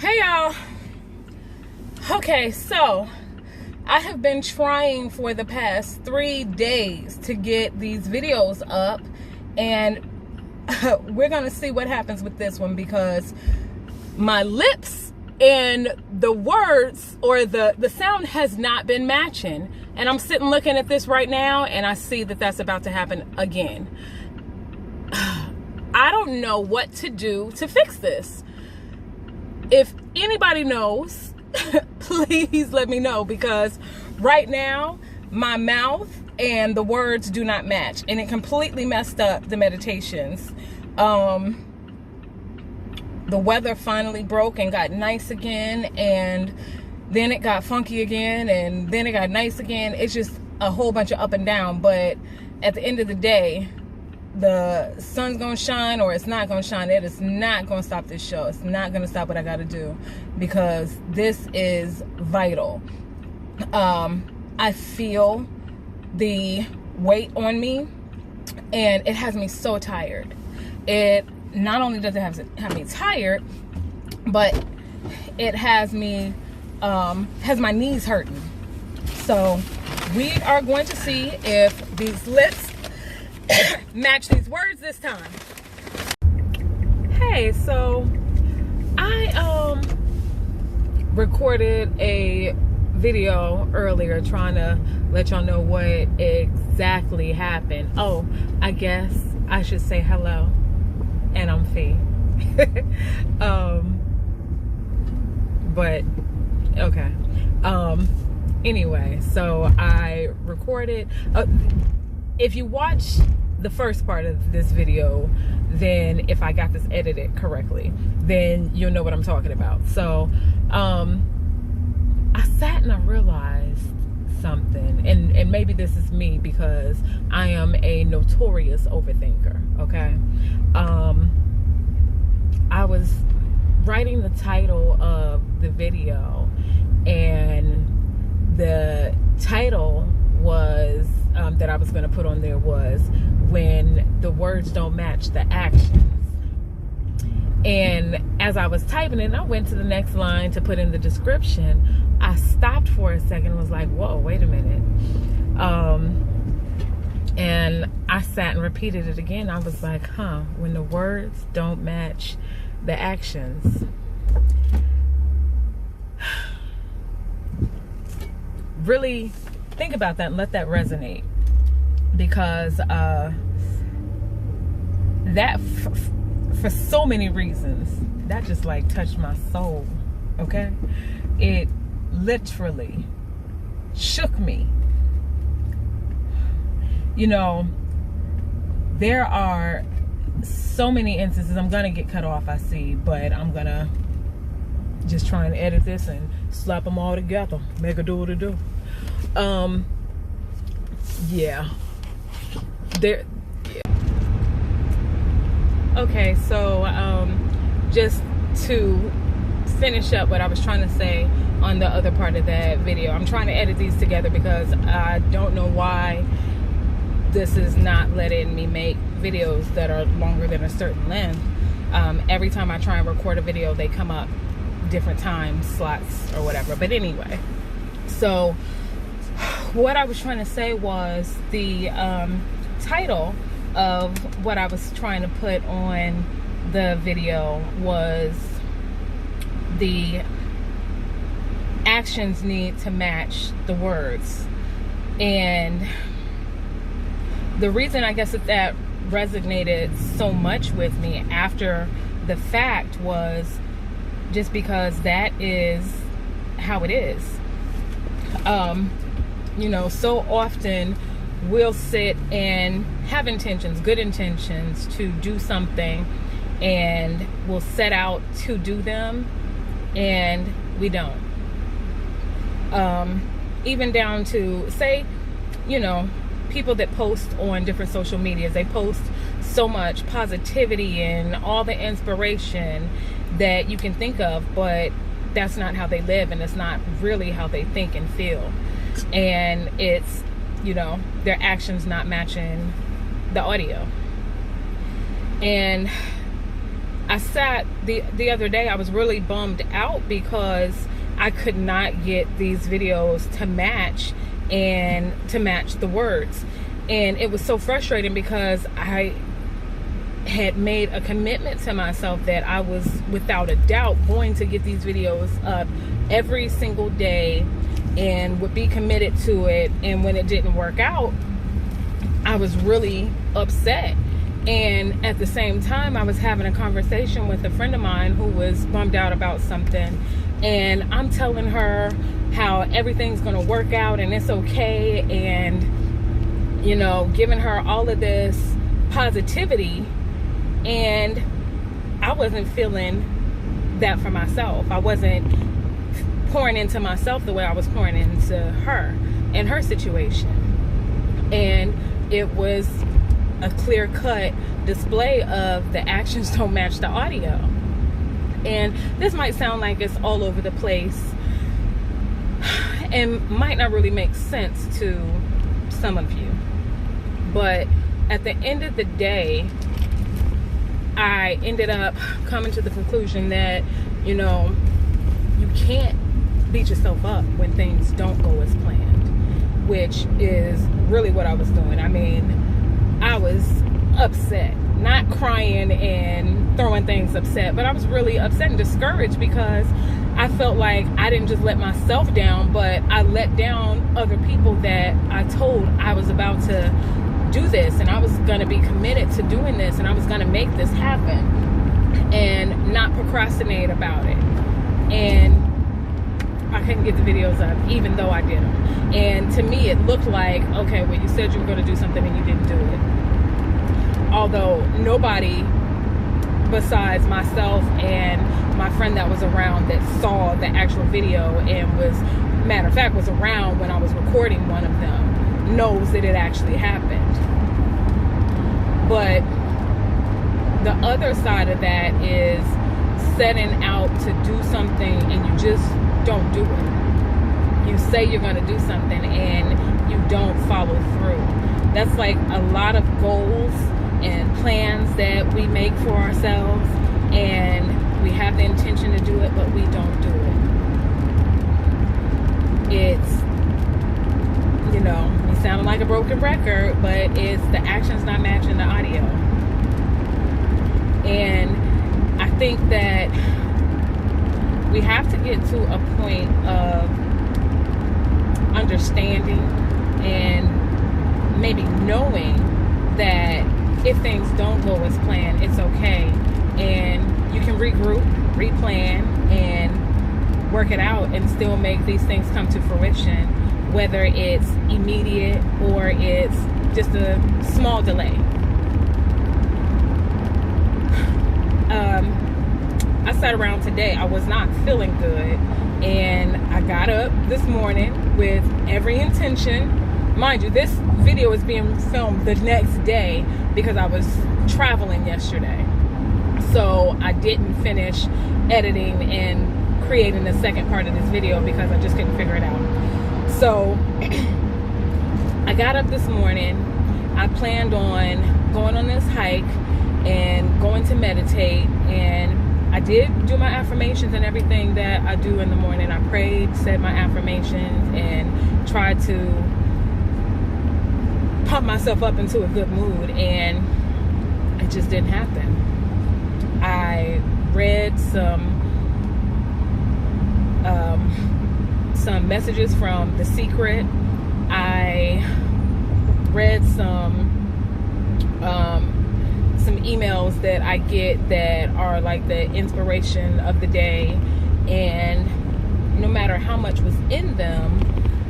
Hey y'all. Okay, so I have been trying for the past 3 days to get these videos up, and we're gonna see what happens with this one, because my lips and the words or the sound has not been matching, and I'm sitting looking at this right now and I see that that's about to happen again. I don't know what to do to fix this. If anybody knows, please let me know, because right now my mouth and the words do not match, and it completely messed up the meditations. The weather finally broke and got nice again, and then it got funky again, and then it got nice again. It's just a whole bunch of up and down, but at the end of the day, the sun's gonna shine or it's not gonna shine. It is not gonna stop this show. It's not gonna stop what I gotta do, because this is vital. I feel the weight on me, and it has me so tired. It not only does it have me tired, but it has me has my knees hurting. So we are going to see if these lips match these words this time. Hey, so I recorded a video earlier trying to let y'all know what exactly happened. Oh, I guess I should say hello, and I'm Fee. But okay. Anyway, so I recorded if you watch the first part of this video, then if I got this edited correctly, then you'll know what I'm talking about. So I sat and I realized something, and maybe this is me because I am a notorious overthinker. Okay, I was writing the title of the video, and the title was that I was going to put on there was when the words don't match the actions. And as I was typing it, I went to the next line to put in the description. I stopped for a second and was like, whoa, wait a minute. And I sat and repeated it again. I was like, when the words don't match the actions. Really think about that and let that resonate, because that for so many reasons, that just like touched my soul. Okay, it literally shook me. You know, there are so many instances. I'm gonna get cut off, I see, but I'm gonna just try and edit this and slap them all together, make a do to do. Yeah. There. Yeah. Okay, so just to finish up what I was trying to say on the other part of that video, I'm trying to edit these together because I don't know why this is not letting me make videos that are longer than a certain length. Every time I try and record a video, they come up different time slots or whatever. But anyway, so what I was trying to say was the title of what I was trying to put on the video was the actions need to match the words. And the reason I guess that resonated so much with me after the fact was just because that is how it is. You know, so often we'll sit and have intentions, good intentions to do something, and we'll set out to do them, and we don't. Even down to, say, you know, people that post on different social medias, they post so much positivity and all the inspiration that you can think of, but that's not how they live, and it's not really how they think and feel. And it's, you know, their actions not matching the audio. And I sat the other day, I was really bummed out because I could not get these videos to match the words. And it was so frustrating because I had made a commitment to myself that I was without a doubt going to get these videos up every single day and would be committed to it. And when it didn't work out, I was really upset. And at the same time, I was having a conversation with a friend of mine who was bummed out about something, and I'm telling her how everything's gonna work out and it's okay, and you know, giving her all of this positivity, and I wasn't feeling that for myself. I wasn't pouring into myself the way I was pouring into her and her situation. And it was a clear-cut display of the actions don't match the audio. And this might sound like it's all over the place and might not really make sense to some of you, but at the end of the day, I ended up coming to the conclusion that, you know, you can't beat yourself up when things don't go as planned, which is really what I was doing. I mean, I was upset, not crying and throwing things upset, but I was really upset and discouraged because I felt like I didn't just let myself down, but I let down other people that I told I was about to do this and I was going to be committed to doing this and I was going to make this happen and not procrastinate about it. And I couldn't get the videos up even though I did them. And to me it looked like, okay, well, you said you were going to do something and you didn't do it. Although nobody besides myself and my friend that was around that saw the actual video and was, matter of fact, was around when I was recording one of them, knows that it actually happened. But the other side of that is setting out to do something and you just don't do it. You say you're going to do something and you don't follow through. That's like a lot of goals and plans that we make for ourselves, and we have the intention to do it, but we don't do it. It's, you know, it sounded like a broken record, but it's the actions not matching the audio. And I think that we have to get to a point of understanding and maybe knowing that if things don't go as planned, it's okay. And you can regroup, replan, and work it out and still make these things come to fruition, whether it's immediate or it's just a small delay. I sat around today, I was not feeling good, and I got up this morning with every intention. Mind you, this video is being filmed the next day because I was traveling yesterday. So I didn't finish editing and creating the second part of this video because I just couldn't figure it out. So I got up this morning. I planned on going on this hike and going to meditate, and I did do my affirmations and everything that I do in the morning. I prayed, said my affirmations, and tried to pump myself up into a good mood, and it just didn't happen. I read some messages from The Secret. I read some emails that I get that are like the inspiration of the day, and no matter how much was in them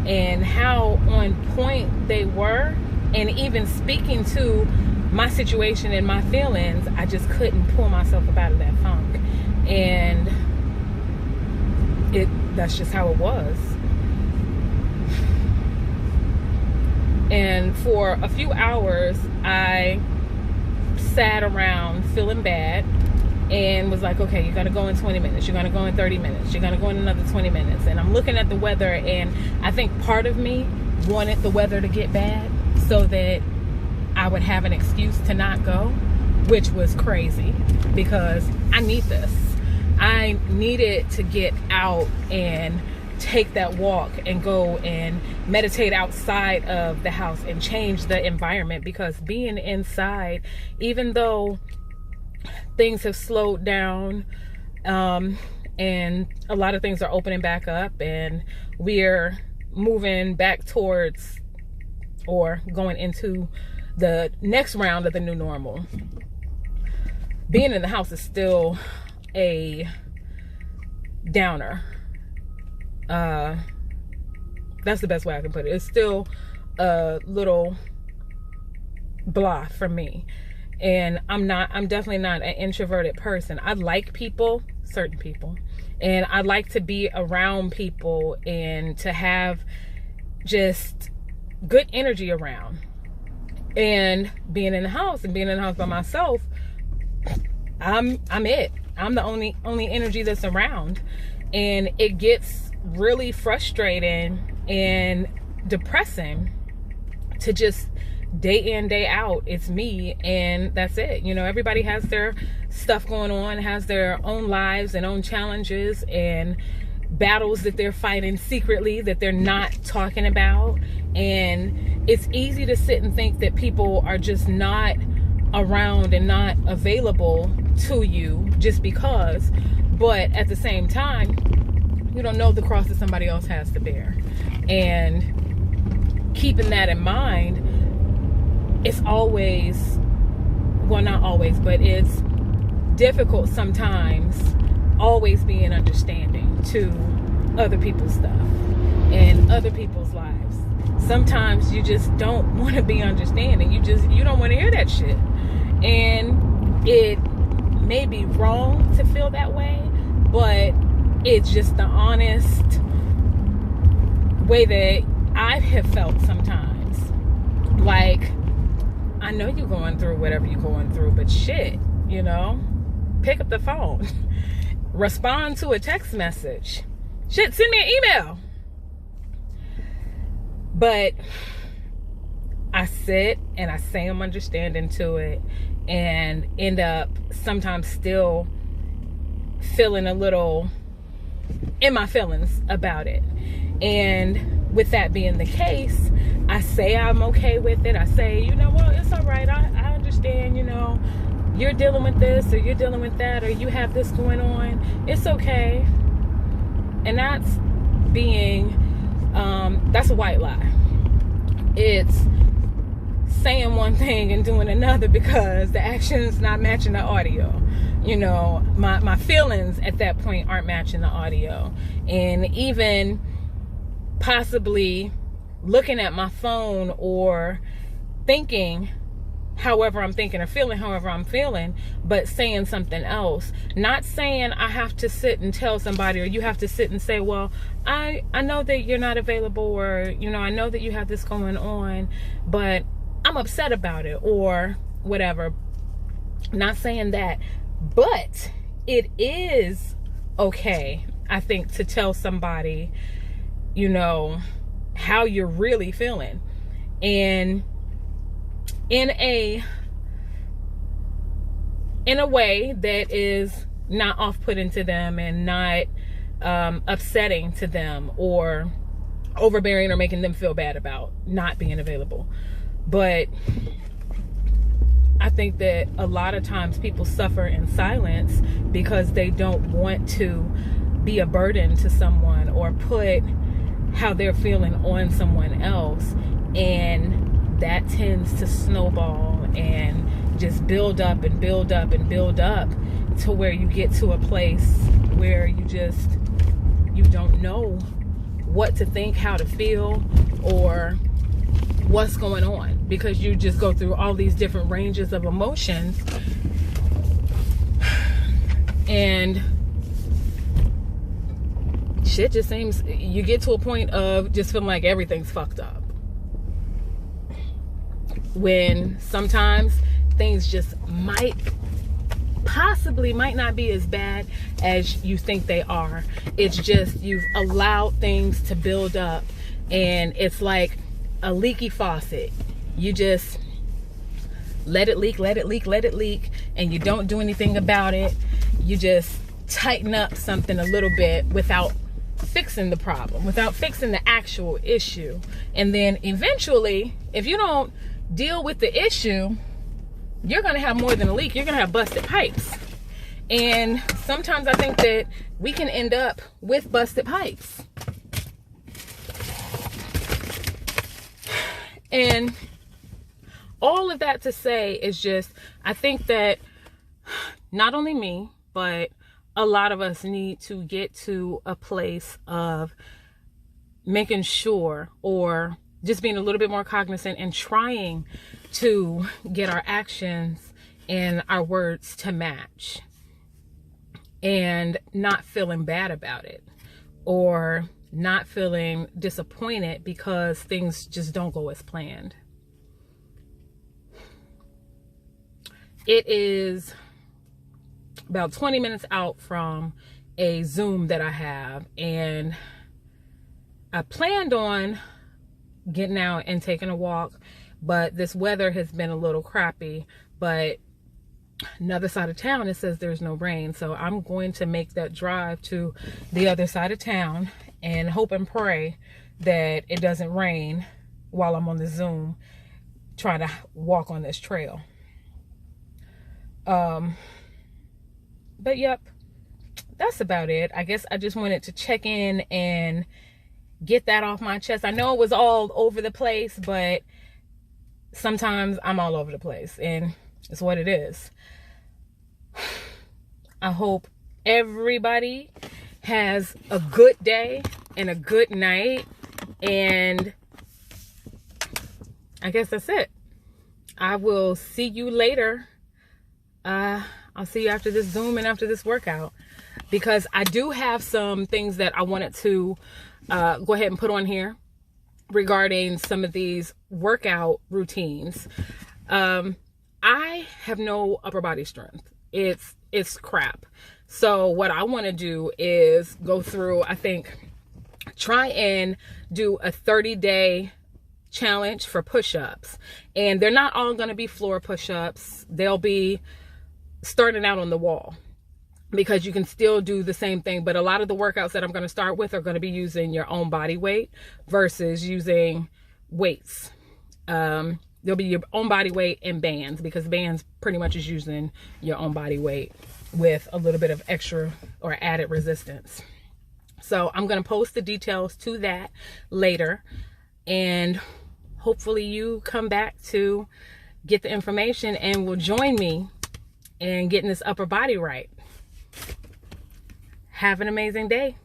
and how on point they were, and even speaking to my situation and my feelings, I just couldn't pull myself up out of that funk. And that's just how it was. And for a few hours, I sat around feeling bad and was like, okay, you're going to go in 20 minutes. You're going to go in 30 minutes. You're going to go in another 20 minutes. And I'm looking at the weather, and I think part of me wanted the weather to get bad so that I would have an excuse to not go. which was crazy because I need this. I needed to get out and take that walk and go and meditate outside of the house and change the environment, because being inside, even though things have slowed down, and a lot of things are opening back up and we're moving back towards or going into the next round of the new normal, being in the house is still a downer. That's the best way I can put it. It's still a little blah for me. And I'm definitely not an introverted person. I like people, certain people, and I like to be around people and to have just good energy around. And being in the house by myself, I'm it. I'm the only energy that's around, and it gets really frustrating and depressing to just day in, day out, it's me and that's it. You know, everybody has their stuff going on, has their own lives and own challenges and battles that they're fighting secretly that they're not talking about. And it's easy to sit and think that people are just not around and not available to you just because. But at the same time, you don't know the cross that somebody else has to bear. And keeping that in mind, it's always, well, not always, but it's difficult sometimes always being understanding to other people's stuff and other people's lives. Sometimes you just don't want to be understanding. You don't want to hear that shit. And it may be wrong to feel that way, but it's just the honest way that I have felt sometimes. Like, I know you're going through whatever you're going through, but shit, you know, pick up the phone, respond to a text message, shit, send me an email. But I sit and I say I'm understanding to it and end up sometimes still feeling a little in my feelings about it. And with that being the case, I say I'm okay with it. I say, you know what, it's all right. I understand, you know, you're dealing with this or you're dealing with that or you have this going on. It's okay. And that's being, that's a white lie. It's saying one thing and doing another because the action's not matching the audio. You know, my feelings at that point aren't matching the audio. And even possibly looking at my phone or thinking however I'm thinking or feeling however I'm feeling, but saying something else. Not saying I have to sit and tell somebody, or you have to sit and say, well, I know that you're not available, or, you know, I know that you have this going on, but I'm upset about it, or whatever. Not saying that, but it is okay, I think, to tell somebody, you know, how you're really feeling. And in a way that is not off-putting to them and not upsetting to them or overbearing or making them feel bad about not being available. But I think that a lot of times people suffer in silence because they don't want to be a burden to someone or put how they're feeling on someone else, and that tends to snowball and just build up and build up and build up to where you get to a place where you don't know what to think, how to feel, or what's going on, because you just go through all these different ranges of emotions, and shit just seems, you get to a point of just feeling like everything's fucked up, when sometimes things just might not be as bad as you think they are. It's just you've allowed things to build up, and it's like a leaky faucet. You just let it leak, let it leak, let it leak, and you don't do anything about it. You just tighten up something a little bit without fixing the problem, without fixing the actual issue. And then eventually, if you don't deal with the issue, you're gonna have more than a leak. You're gonna have busted pipes. And sometimes I think that we can end up with busted pipes. And all of that to say is just, I think that not only me, but a lot of us need to get to a place of making sure, or just being a little bit more cognizant and trying to get our actions and our words to match, and not feeling bad about it, or not feeling disappointed because things just don't go as planned. It is about 20 minutes out from a Zoom that I have, and I planned on getting out and taking a walk, but this weather has been a little crappy. But another side of town, it says there's no rain, so I'm going to make that drive to the other side of town and hope and pray that it doesn't rain while I'm on the Zoom trying to walk on this trail. But yep, that's about it. I guess I just wanted to check in and get that off my chest. I know it was all over the place, but sometimes I'm all over the place, and it's what it is. I hope everybody has a good day and a good night, and I guess that's it. I will see you later. I'll see you after this Zoom and after this workout, because I do have some things that I wanted to go ahead and put on here regarding some of these workout routines. I have no upper body strength. It's crap. So what I want to do is go through, I think, try and do a 30-day challenge for push-ups. And they're not all going to be floor push-ups. They'll be starting out on the wall, because you can still do the same thing. But a lot of the workouts that I'm going to start with are going to be using your own body weight versus using weights. There'll be your own body weight and bands, because bands pretty much is using your own body weight with a little bit of extra or added resistance. So I'm going to post the details to that later, and hopefully you come back to get the information and will join me in getting this upper body right. Have an amazing day.